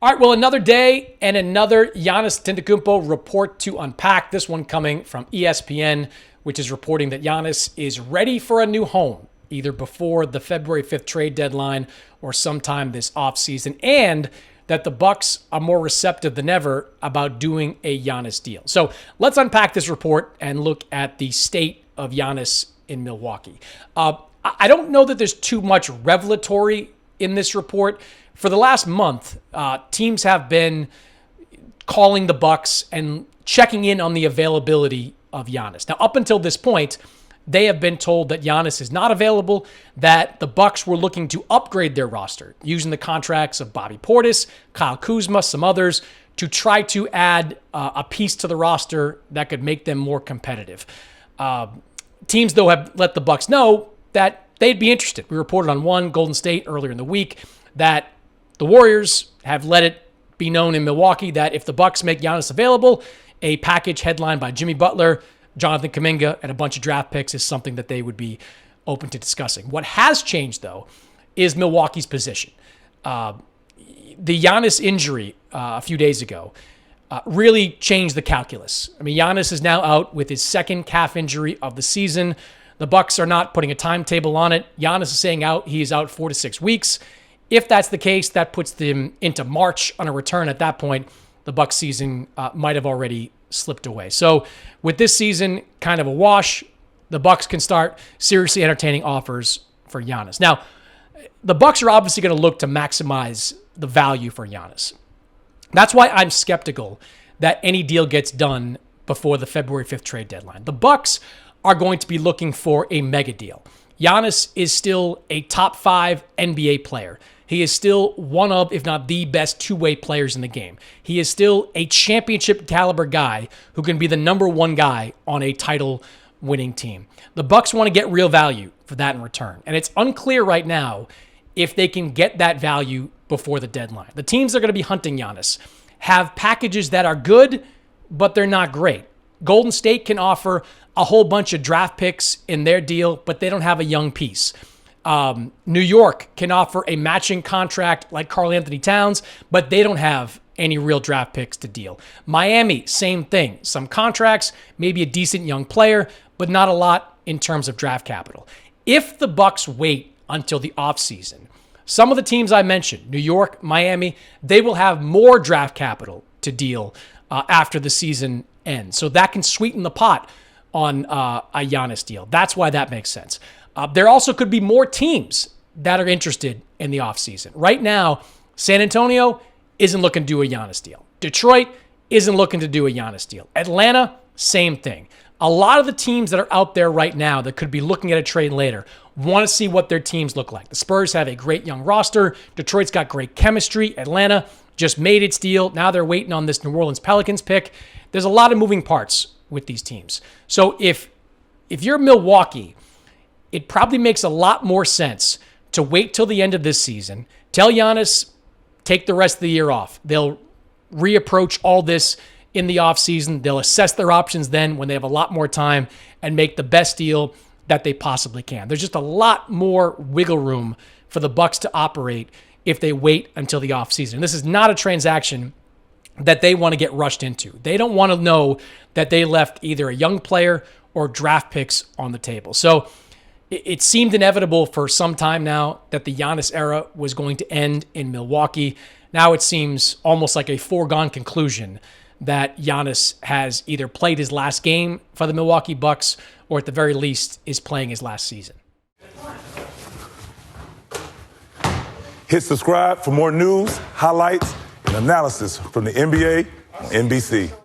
All right, well, another day and another Giannis Antetokounmpo report to unpack. This one coming from ESPN, which is reporting that Giannis is ready for a new home, either before the February 5th trade deadline or sometime this offseason, and that the Bucks are more receptive than ever about doing a Giannis deal. So let's unpack this report and look at the state of Giannis in Milwaukee. I don't know that there's too much revelatory in this report. For the last month, teams have been calling the Bucks and checking in on the availability of Giannis. Now, up until this point, they have been told that Giannis is not available, that the Bucks were looking to upgrade their roster using the contracts of Bobby Portis, Kyle Kuzma, some others, to try to add a piece to the roster that could make them more competitive. Teams, though, have let the Bucks know that they'd be interested. We reported on Golden State earlier in the week that the Warriors have let it be known in Milwaukee that if the Bucks make Giannis available, a package headlined by Jimmy Butler, Jonathan Kuminga, and a bunch of draft picks is something that they would be open to discussing. What has changed, though, is Milwaukee's position. The Giannis injury a few days ago really changed the calculus. I mean, Giannis is now out with his second calf injury of the season. The Bucks are not putting a timetable on it. Giannis is saying he is out 4 to 6 weeks. If that's the case, that puts them into March on a return. At that point, the Bucks season might have already slipped away. So with this season kind of a wash, the Bucks can start seriously entertaining offers for Giannis. Now, the Bucks are obviously going to look to maximize the value for Giannis. That's why I'm skeptical that any deal gets done before the February 5th trade deadline. The Bucks are going to be looking for a mega deal. Giannis is still a top 5 NBA player. He is still one of, if not the best two-way players in the game. He is still a championship caliber guy who can be the number one guy on a title-winning team. The Bucks want to get real value for that in return. And it's unclear right now if they can get that value before the deadline. The teams that are going to be hunting Giannis have packages that are good, but they're not great. Golden State can offer a whole bunch of draft picks in their deal, but they don't have a young piece. New York can offer a matching contract like Karl Anthony Towns, but they don't have any real draft picks to deal. Miami, same thing. Some contracts, maybe a decent young player, but not a lot in terms of draft capital. If the Bucks wait until the offseason, some of the teams I mentioned, New York, Miami, they will have more draft capital to deal after the season ends. So that can sweeten the pot on a Giannis deal. That's why that makes sense. There also could be more teams that are interested in the offseason. Right now, San Antonio isn't looking to do a Giannis deal. Detroit isn't looking to do a Giannis deal. Atlanta, same thing. A lot of the teams that are out there right now that could be looking at a trade later want to see what their teams look like. The Spurs have a great young roster. Detroit's got great chemistry. Atlanta just made its deal. Now they're waiting on this New Orleans Pelicans pick. There's a lot of moving parts with these teams. So if you're Milwaukee, it probably makes a lot more sense to wait till the end of this season. Tell Giannis, take the rest of the year off. They'll reapproach all this in the offseason. They'll assess their options then when they have a lot more time and make the best deal that they possibly can. There's just a lot more wiggle room for the Bucks to operate if they wait until the offseason. This is not a transaction that they want to get rushed into. They don't want to know that they left either a young player or draft picks on the table. So it seemed inevitable for some time now that the Giannis era was going to end in Milwaukee. Now it seems almost like a foregone conclusion that Giannis has either played his last game for the Milwaukee Bucks or at the very least is playing his last season. Hit subscribe for more news, highlights, and analysis from the NBA on NBC.